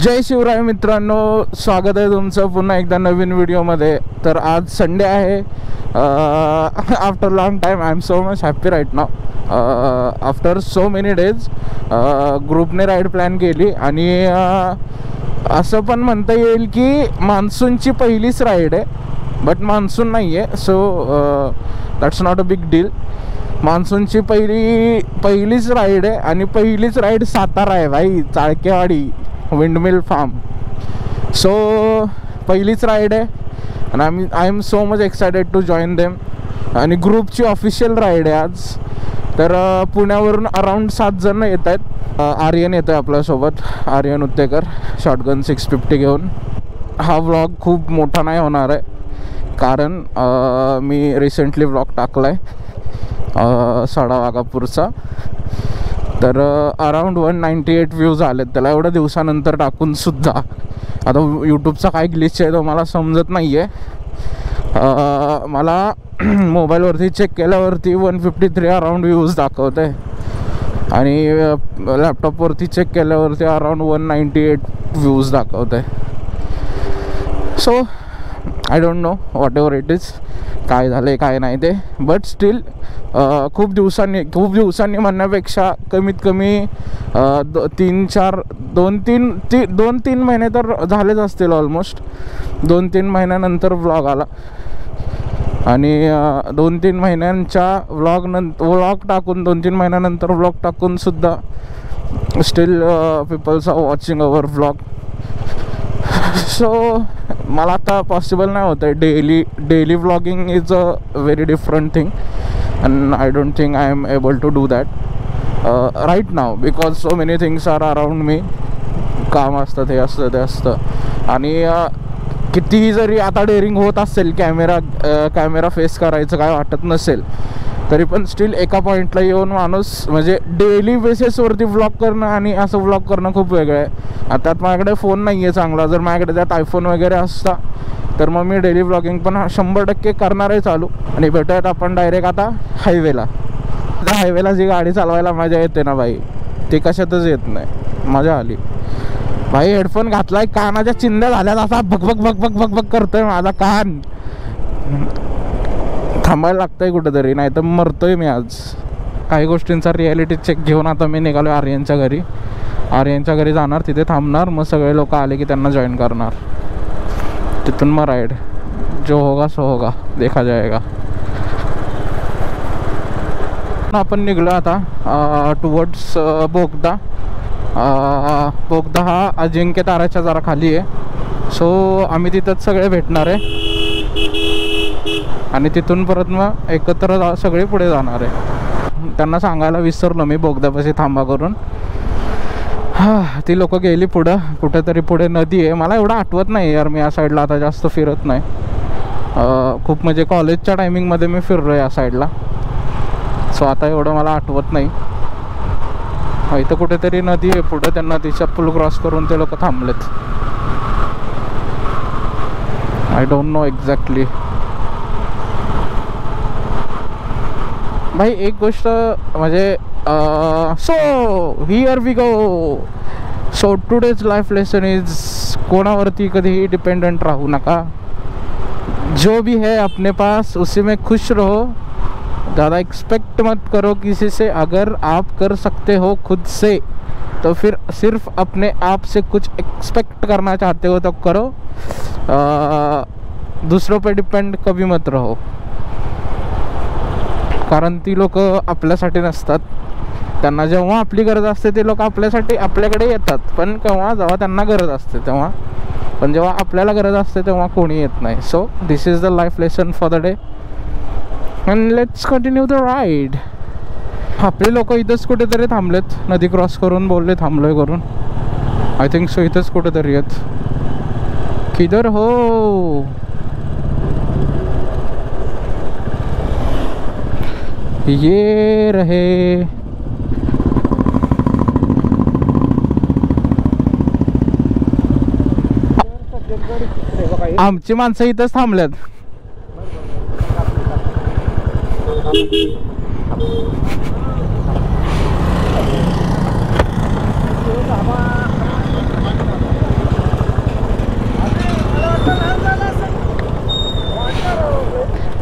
जय शिवराय मित्रांनो, स्वागत आहे तुमचं पुन्हा एकदा नवीन व्हिडिओमध्ये. तर आज संडे आहे. After long time I am so much happy right now. After so many days ग्रुपने राईड प्लॅन केली आणि असं पण म्हणता येईल की मान्सूनची पहिलीच राईड आहे. बट मान्सून नाही आहे, so that's not a big deal. मान्सूनची पहिलीच राईड आहे आणि पहिलीच राईड सातारा आहे भाई, चाळकेवाडी विंडमिल फार्म. सो पहिलीच राईड आहे आणि I am so much excited to join them. आणि ग्रुपची ऑफिशियल राईड आहे आज. तर पुण्यावरून अराऊंड 7 जण येत आहेत. आर्यन येतो आहे आपल्यासोबत, आर्यन उत्तेकर, शॉटगन 650 घेऊन. हा व्लॉग खूप मोठा नाही होणार आहे कारण मी रिसेंटली व्लॉग टाकला आहे साडा वाघापूरचा. तर अराऊंड 198 व्ह्यूज आलेत त्याला एवढ्या दिवसानंतर टाकूनसुद्धा. आता यूट्यूबचा काय ग्लिच आहे तो मला समजत नाही आहे. मला मोबाईलवरती चेक केल्यावरती 153 अराऊंड व्ह्यूज दाखवत आहे आणि लॅपटॉपवरती चेक केल्यावरती अराऊंड 198 व्ह्यूज दाखवत आहे. So I don't know what ever it is, काय झालं आहे काय नाही ते. बट स्टील खूप दिवसांनी म्हणण्यापेक्षा कमीत कमी 2-3 महिने तर झालेच असतील. ऑलमोस्ट 2-3 महिन्यानंतर व्लॉग आला आणि 2-3 महिन्यांच्या व्लॉग टाकून 2-3 महिन्यानंतर व्लॉग टाकून सुद्धा still peoples are watching our vlog. So मला आता पॉसिबल नाही होत आहे. Daily vlogging is a very different thing and I don't think I am able to do that right now because so many things are around me. काम असतं, ते असतं आणि कितीही जरी आता डेअरिंग होत असेल, कॅमेरा फेस करायचं काय वाटत नसेल तरी पण स्टील एका पॉईंटला येऊन माणूस म्हणजे डेली बेसिसवरती व्लॉग करणं आणि असं व्लॉग करणं खूप वेगळं आहे. आता त्यात माझ्याकडे फोन नाही आहे चांगला. जर माझ्याकडे त्यात आयफोन वगैरे असता तर मग मी डेली व्लॉगिंग पण 100% करणार आहे चालू. आणि भेटूयात आपण डायरेक्ट आता हायवेला. त्या हायवेला जी गाडी चालवायला मजा येते ना भाई, ती कशातच येत नाही. मजा आली भाई. हेडफोन घातलाय, कानाच्या चिंध्या झाल्यात, असा भग भग भग भग भग भग करतोय माझा कान. थांबायला लागतंय कुठंतरी, नाही तर मरतोय मी आज. काही गोष्टींचा रिॲलिटी चेक घेऊन आता मी निघालो आर्यनच्या घरी. आर्यनच्या घरी जाणार, तिथे थांबणार, मग सगळे लोक आले की त्यांना जॉईन करणार. तिथून मग राईड, जो होगा सो होगा, देखा जाएगा. आपण निघलो आता टुवर्ड्स बोगदा. बोगदा हा अजिंक्य ताराच्या जरा खाली आहे. सो आम्ही तिथंच सगळे भेटणार आहे आणि तिथून परत मग एकत्र सगळे पुढे जाणार आहे. त्यांना सांगायला विसरलो मी बोगद्यापाशी थांबा करून. ती लोक गेली पुढं, कुठेतरी पुढे नदी आहे. मला एवढं आठवत नाही यार, मी या साईडला आता जास्त फिरत नाही. खूप म्हणजे कॉलेजच्या टायमिंगमध्ये मी फिरलो या साईडला. सो आता एवढं मला आठवत नाही. इथं कुठेतरी नदी आहे पुढं. त्या नदीच्या पूल क्रॉस करून ते लोक थांबलेत. I don't know exactly. भाई एक गोष्ट म्हणजे so here we go. So today's life lesson is, कोणावरती कधीही डिपेंडेंट राहू नका. जो भी है अपने पास उसी में खुश रहो. ज़्यादा एक्सपेक्ट मत करो किसी से. अगर आप कर सकते हो खुद से तो फिर सिर्फ अपने आप से कुछ एक्सपेक्ट करना चाहते हो तो करो. दूसरों पे डिपेंड कभी मत रहो, कारण ती लोक आपल्यासाठी नसतात. त्यांना जेव्हा आपली गरज असते ते लोक आपल्याकडे येतात, पण जेव्हा त्यांना गरज असते तेव्हा. पण जेव्हा आपल्याला गरज असते तेव्हा कोणी येत नाही. So this is the life lesson for the day and let's continue the ride. आपले लोक इथंच कुठेतरी थांबलेत, नदी क्रॉस करून बोलले थांबलोय करून. आय थिंक सो इथंच कुठेतरी आहेत. किधर हो? ये रहे. आमची माणसं इथंच थांबल्यात.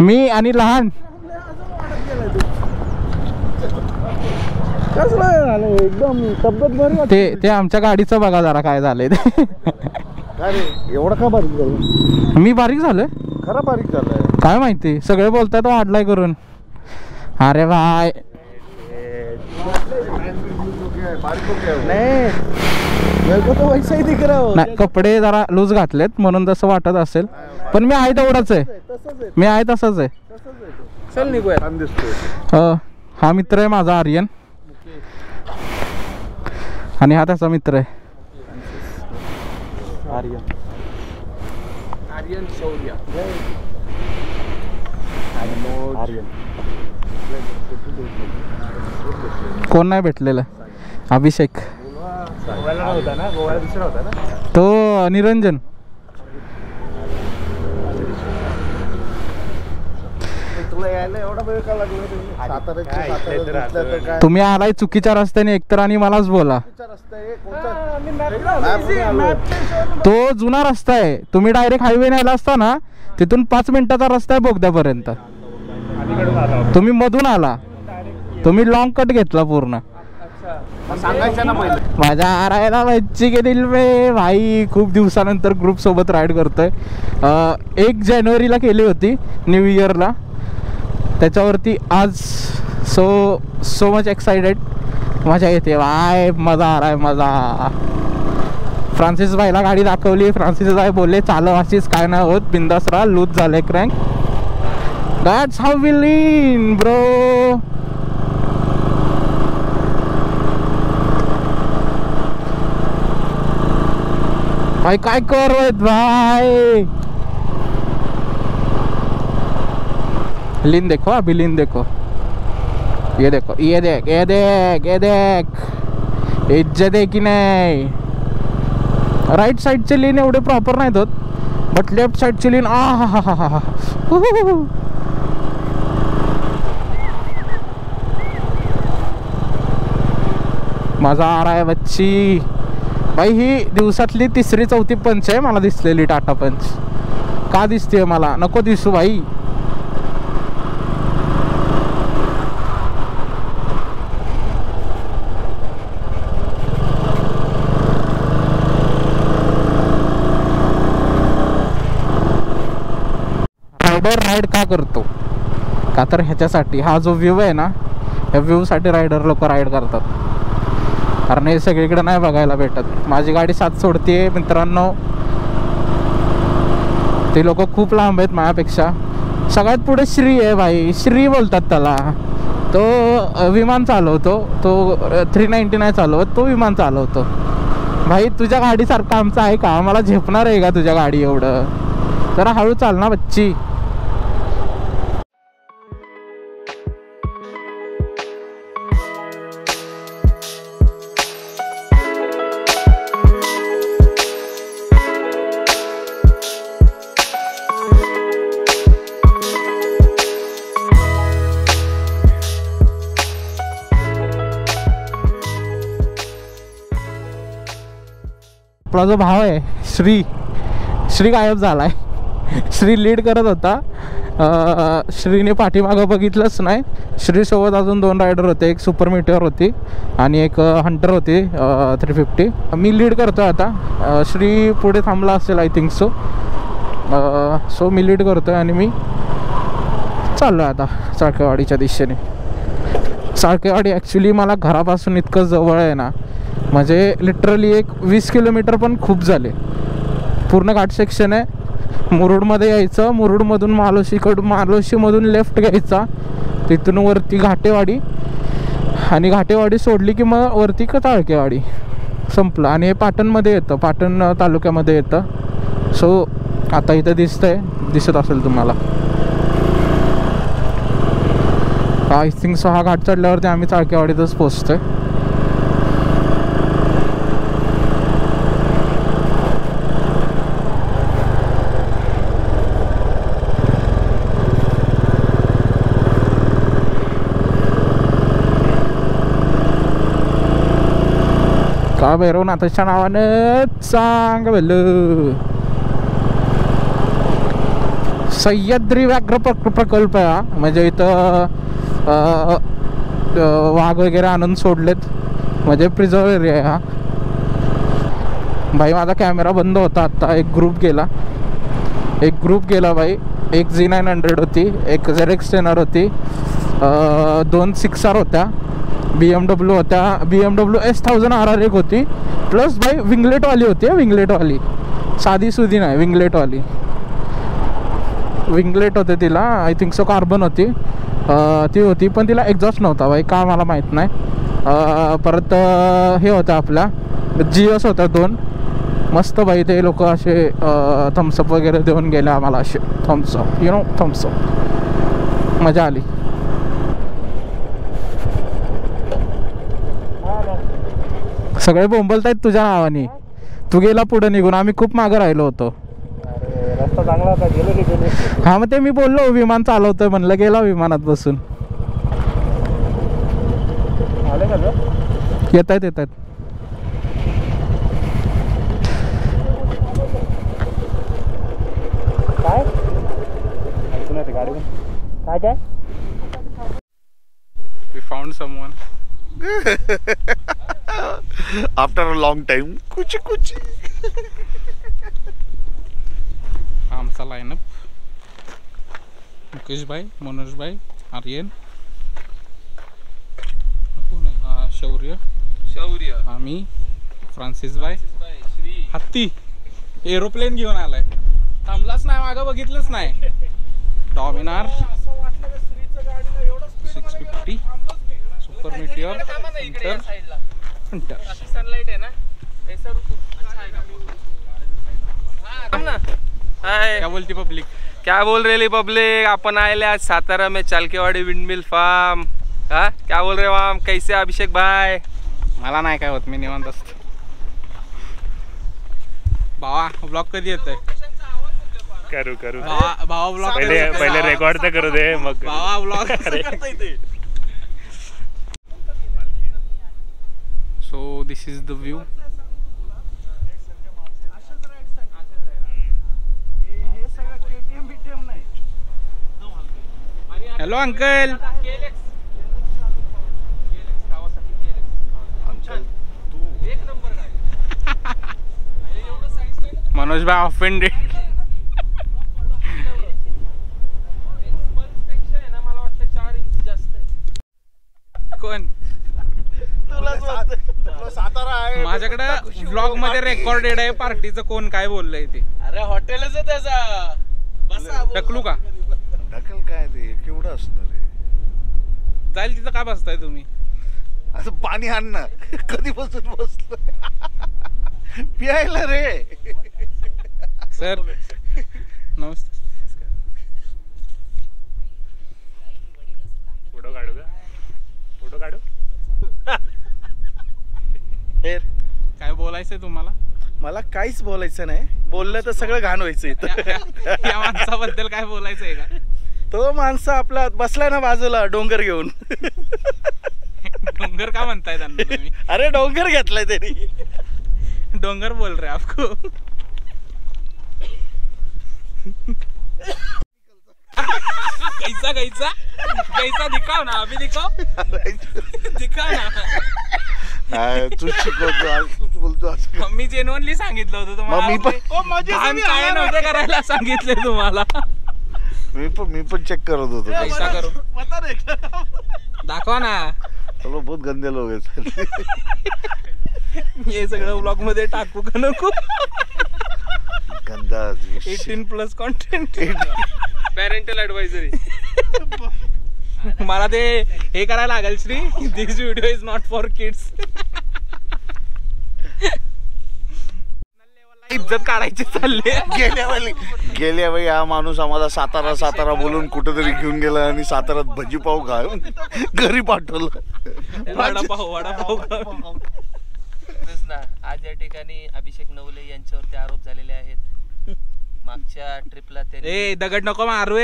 मी आणि लहान एकदम तब्येत बरी. ते आमच्या गाडीचं बघा जरा काय झालंय ते. एवढं का बारीक झालं? मी बारीक झालोय? खरा बारीक झालाय काय माहिती, सगळे बोलतात वाढलाय करून. अरे भाई नाही, कपडे जरा लूज घातलेत म्हणून तसं वाटत असेल, पण मी आहे तेवढाच आहे. मी आहे तसंच आहे. चल निघूया. हा मित्र आहे माझा आर्यन, आणि हा त्याचा मित्र आहे आर्यन शौर्य. कोण नाही भेटलेलं? अभिषेक, होता ना गोव्याला, दुसरा होता ना तो निरंजन. तुला यायला एवढा वेळ का लागला? तुम्ही आलाय चुकीच्या रस्त्याने एकतर, आणि मलाच बोला. तो जुना रस्ता आहे, तुम्ही डायरेक्ट हायवे न्यायला असता ना, तिथून 5 मिनिटाचा रस्ता आहे बोगद्यापर्यंत. तुम्ही मधून आला, तुम्ही लॉंग कट घेतला पूर्ण. सांगायचं ना पहिलं. माझ्या आरायला बच्ची के दिल में भाई, खूप दिवसानंतर ग्रुप सोबत राईड करतोय. 1 जानेवारीला केली होती, न्यू इयरला. त्याच्यावरती आज सो मच एक्साइटेड. मजा येते भाई, मजा आ रहा है मजा. फ्रान्सिस भाईला गाडी दाखवली. फ्रान्सिस भाई बोलले चालव अशीच, काय नाही होत, बिंदास राहा, लूज झाले crank. That's how we lean bro. भाई काय करत भाई, लीन देखो, अभी लीन देखो, ये देखो, ये देख, ये देख, ये देख, इज्जत आहे की नाही. राईट साईडचे लीन एवढे प्रॉपर नाहीत होत, बट लेफ्ट साईडचे लीन आ हा हा हा हा. मजा आ रहा है बच्ची. भाई ही दिवसातली 3री-4थी पंच आहे मला दिसलेली, टाटा पंच. का दिसते मला? नको दिसू भाई. रायडर राईड का करतो? का तर ह्याच्यासाठी, हा जो व्ह्यू आहे ना, ह्या व्ह्यूसाठी रायडर लोक राईड करतात. कारण हे सगळीकडे नाही बघायला भेटत. माझी गाडी 7 सोडते मित्रांनो. ते लोक खूप लांब आहेत माझ्यापेक्षा. सगळ्यात पुढे श्री आहे भाई, श्री बोलतात त्याला. तो विमान चालवतो, तो 399 चालवत, तो विमान चालवतो. भाई तुझ्या गाडीसारखं आमचं आहे का? आम्हाला झेपणार आहे का तुझ्या गाडी एवढं? जरा हळू चाल ना बच्ची. आपला जो भाव आहे श्री गायब झालाय. श्री लीड करत होता. श्रीने पाठीमागं बघितलंच नाही. श्रीसोबत अजून 2 रायडर होते, एक सुपर मीटियर होती आणि एक हंटर होती 350. मी लीड करतोय आता. श्री पुढे थांबला असेल I think so me lead करतोय आणि मी चाललो आता चाळकेवाडीच्या दिशेने. चाळकेवाडी ॲक्च्युली मला घरापासून इतकं जवळ आहे ना, म्हणजे लिटरली एक 20 किलोमीटर पण खूप झाले. पूर्ण घाट सेक्शन आहे. मुरुडमध्ये यायचं, मुरुडमधून मालोशीमधून लेफ्ट घ्यायचा, तिथून वरती घाटेवाडी, आणि घाटेवाडी सोडली की मग वरती चाळकेवाडी संपलं. आणि हे पाटणमध्ये येतं, पाटण तालुक्यामध्ये येतं. सो आता इथं दिसत असेल तुम्हाला. आय थिंक सो हा घाट चढल्यावरती आम्ही चाळकेवाडीतच पोचतोय. का भैरवनाथाच्या नावानं चांगलं सह्याद्री व्याघ्र प्रकल्प आहे हा. म्हणजे इथं वाघ वगैरे आणून सोडलेत, म्हणजे प्रिझर्व एरिया आहे हा. भाई माझा कॅमेरा बंद होता आत्ता. एक ग्रुप गेला भाई. एक Z900 होती, एक ZX 10R होती, 2 6R होत्या, BMW होत्या, BMW S1000 RR एक होती, प्लस भाई विंगलेटवाली होती. विंगलेटवाली साधी सुधी नाही, विंगलेट होते तिला. आय थिंक सो कार्बन होती ती होती, पण तिला एक्झॉस्ट नव्हता भाई, का मला माहीत नाही. परत हे होतं आपल्या GS होत्या 2 मस्त भाई. ते लोक असे थम्सअप वगैरे देऊन गेले आम्हाला, असे थम्सअप मजा आली. सगळे बोंबलत आहेत तुझ्या नावाने. तू गेला पुढे निघून, आम्ही खूप मागे राहिलो होतो. रस्ता चांगला होता, गेलो की गेलो. हा मग ते मी बोललो विमान चालवतोय म्हणलं, गेला विमानात बसून. आले का ग? येत आहेत काय ऐकून येते गाडी काय We found someone. After a long time, कुछ आमचा लाईनअप मुकेश भाई, मनोज भाई, आर्यन, शौर्य, आम्ही, फ्रान्सिस भाई, हत्ती एरोप्लेन घेऊन आलाय, थांबलाच नाही, मागं बघितलंच नाही. डॉमिनार 650 सुपर मिटियर सनलाइट है ना ऐसा रुको अच्छा आएगा ना. क्या बोलती पब्लिक? क्या बोल रही पब्लिक? अपन आए आज सातारा में चालकेवाडी विंडमिल फार्म. हाँ क्या बोल रहे हो आप? कैसे अभिषेक भाई? मला नाही काय होत, मी निवांत असतो. भावा ब्लॉग कधी येतोय? करू भावा ब्लॉग पहिले रेकॉर्ड तर करू दे मग. भावा blog. So this is the view. Hello uncle. Manoj भाई ऑफेंडेड. कोण? सातारा आहे माझ्याकडे ब्लॉग मध्ये रेकॉर्डेड आहे पार्टीचं. कोण काय बोललंय ते? अरे हॉटेलच आहे त्याचा. ढकलू का? ढकल काय ते केवढं असणार आहे? जाईल तिथं का बसताय तुम्ही? असं पाणी आण ना. कधीपासून बसलो प्यायला रे. सर नमस्ते. फोटो काढू का? फोटो काढू. काय बोलायचंय तुम्हाला? मला काहीच बोलायचं नाही. बोललं तर सगळं घाण व्हायचं इथं. या माणसाबद्दल काय बोलायचंय का? तो माणसं आपला बसलाय ना बाजूला डोंगर घेऊन. डोंगर का म्हणताय त्यांना तुम्ही? अरे डोंगर घेतलाय त्यांनी. डोंगर बोल रहे आपको. कैसा कैसा कैसा दिखाओ ना, अभी दिखाओ ना. तूच शिकवतो, तूच बोलतो. मी जेन्युइनली सांगितलं होतं तुम्हाला. मी पण काय नव्हते करायला सांगितले तुम्हाला. मी पण चेक करत होतो. कैसा करू दाखवा ना. चलो बहुत गंदे लोग आहेत. हे सगळं ब्लॉग मध्ये टाकू का नको? गंदा 18+ कंटेंट. Parental advisory. मला ते हे करायला लागेल Shri. This video is not for kids. इज्जत काढायची चालली. गेल्या वेळी हा माणूस आम्हाला सातारा बोलून कुठेतरी घेऊन गेला आणि सातारात भजीपाव खाऊन घरी पाठवलं. वडापाव ना. आज या ठिकाणी अभिषेक नवले यांच्यावरती आरोप झालेले आहेत. मागच्या ट्रिपला ए दगड नको मारू.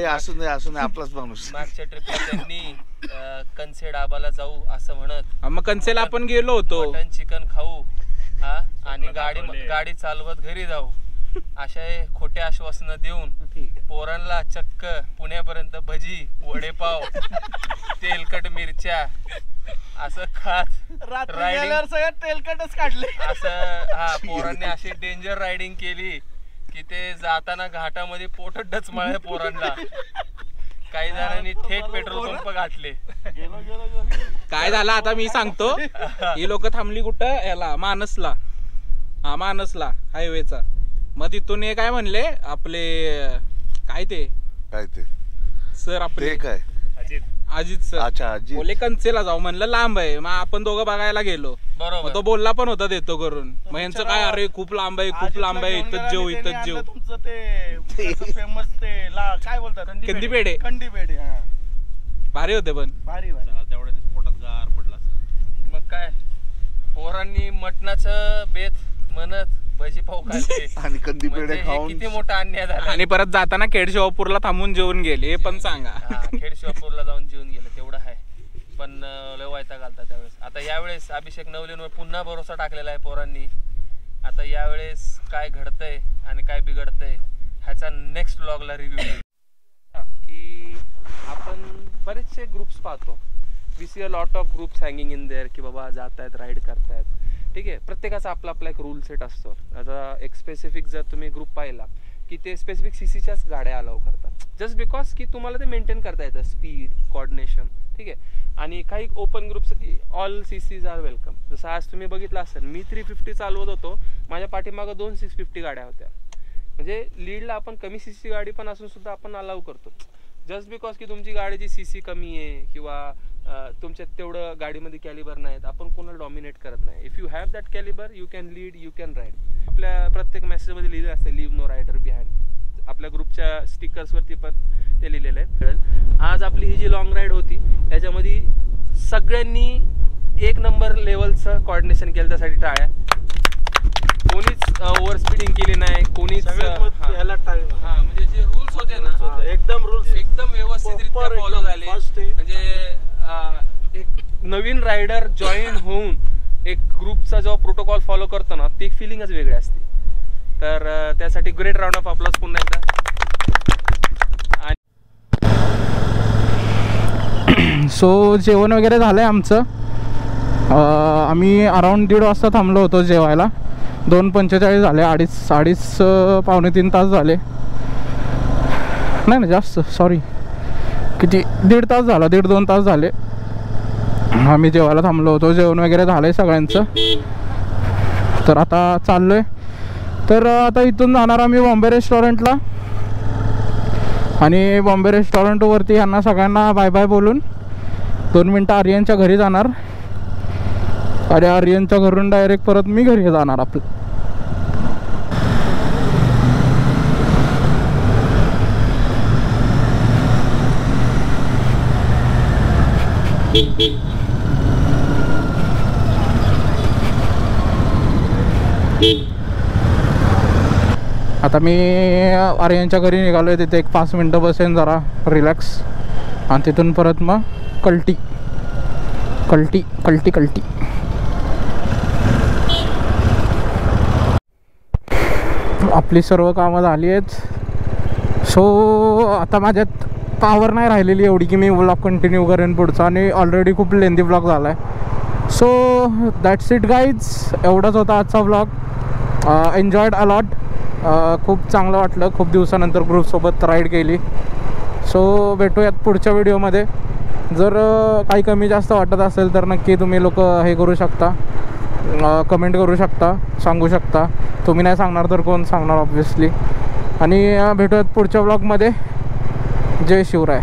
असू दे आपलाच माणूस. मागच्या ट्रिपला त्यांनी कनसे डाबाला जाऊ असं म्हणत, मग कनसेला आपण गेलो होतो. मटन चिकन खाऊ आणि गाडी चालवत घरी जाऊ अशा हे खोटे आश्वासनं देऊन पोरांना चक्क पुण्यापर्यंत भजी वडेपाव तेलकट मिरच्या असं खात रायडिंग सगळ्यात तेलकटच काढले असं हा पोरांनी अशी डेंजर रायडिंग केली की ते जाताना घाटामध्ये पोटच डचमळले पोरांना. काही जणांनी थेट पेट्रोल पंप गाठले. काय झालं आता मी सांगतो. ही लोक थांबली कुठं याला मानसला. हा मानसला हायवेचा. मग तिथून हे काय म्हणले आपले काय ते सर आपले काय अजित सर. अच्छा अजित बोले कंचेला जाऊ म्हणलं लांब आहे. मग आपण दोघं बघायला गेलो. बरोबर. मग तो बोलला पण होता देतो करून. मग यांचं काय अरे खूप लांब आहे खूप लांब आहे इथंच जेव इथंच जेव. तुमचं ते फेमस ते काय बोलतात कंदी पेढे. कंदी पेढे भारी होते पण. भारी भारी. तेवढ्या पोटात गार पडला. मग काय पोरांनी मटणाचं बेत म्हणत भजी पाव खाल्ले आणि कंदी पेढे म्हणजे हे खाऊन किती मोठा अन्याय झाला. आणि परत जाताना खेड शिवापूरला थांबून जेवून गेले हे पण सांगा. खेड शिवापूरला जाऊन जेवून गेलं तेवढं आहे. पण लय वैताग घालतात त्यावेळेस. आता यावेळेस अभिषेक नवलेंवर पुन्हा भरोसा टाकलेला आहे पोरांनी. आता यावेळेस काय घडतंय आणि काय बिघडतंय ह्याचा नेक्स्ट व्लॉगला रिव्ह्यू की आपण बरेचसे ग्रुप्स पाहतो. We see a lot of groups hanging in there की बाबा जात आहेत राईड करतायत. ठीक आहे प्रत्येकाचा आपला आपला एक रूल सेट असतो. आता एक स्पेसिफिक जर तुम्ही ग्रुप पाहिला की ते स्पेसिफिक CCच्याच गाड्या अलाव करतात जस्ट बिकॉज की तुम्हाला ते मेंटेन करता येतं स्पीड कोऑर्डिनेशन. ठीक आहे. आणि काही ओपन ग्रुप्स की ऑल CCs आर वेलकम. जसं आज तुम्ही बघितलं असेल मी 350 चालवत होतो. माझ्या पाठीमागं 2 650 गाड्या होत्या. म्हणजे लीडला आपण कमी CC गाडी पण असून सुद्धा आपण अलाव करतो जस्ट बिकॉज की तुमची गाडीची CC कमी आहे किंवा तुमच्यात तेवढं गाडीमध्ये कॅलिबर नाहीत. आपण कोणाला डॉमिनेट करत नाही. If you have that Calibri you can lead you can ride. आपल्या प्रत्येक मेसेजमध्ये लिहिलं असतं लिव्ह नो रायडर बिहाइंड. आपल्या ग्रुपच्या स्टिकर्सवरती पण ते लिहिलेलं आहे. आज आपली ही जी लॉंग राईड होती त्याच्यामध्ये सगळ्यांनी 1 नंबर लेवलचं कॉर्डिनेशन केलं. त्यासाठी टाळ्या. कोणीच ओव्हर स्पीडिंग केली नाही. कोणीच म्हणजे जे रूल्स होते ना एकदम रूल्स एकदम व्यवस्थितरित्या फॉलो झाले. म्हणजे एक नवीन रायडर जॉईन होऊन एक ग्रुपचा जो प्रोटोकॉल फॉलो करतो ना ती फिलिंगच वेगळी असते. तर त्यासाठी ग्रेट राऊंड ऑफ अप्लॉज पुन्हा एकदा. सो जेवण वगैरे झालं आहे आमचं. आम्ही अराऊंड 1:30 वाजता थांबलो होतो जेवायला. 2:45 झाले. अडीच पावणे 3 तास झाले. नाही जास्त सॉरी किती 1.5 तास झाला 1.5-2 तास झाले आम्ही जेवायला थांबलो होतो. जेवण वगैरे झालं आहे सगळ्यांचं. तर आता चाललो आहे. तर आता इथून जाणार आम्ही बॉम्बे रेस्टॉरंटला. आणि बॉम्बे रेस्टॉरंटवरती यांना सगळ्यांना बाय बाय बोलून 2 मिनटं आर्यनच्या घरी जाणार. अरे आर्यनच्या घरून डायरेक्ट परत मी घरी जाणार आपलं. आता मी आर्यनच्या घरी निघालो आहे. तिथे एक 5 मिनटं बसेन जरा रिलॅक्स. आणि तिथून परत मग कल्टी. आपली सर्व कामं झाली आहेत. सो आता माझ्यात पावर नाही राहिलेली एवढी की मी व्लॉग कंटिन्यू करेन पुढचा. आणि ऑलरेडी खूप लेंदी व्लॉग झाला आहे. So that's it guys. एवढाच होता आजचा व्लॉग. Enjoyed allot. खूप चांगलं वाटलं. खूप दिवसानंतर ग्रुपसोबत राईड केली. सो भेटूयात पुढच्या व्हिडिओमध्ये. जर काही कमी जास्त वाटत असेल तर नक्की तुम्ही लोक हे करू शकता. कमेंट करू शकता. सांगू शकता. तुम्ही नाही सांगणार तर कोण सांगणार ऑब्व्हियसली. आणि भेटूयात पुढच्या व्लॉगमध्ये. जय शिवराय.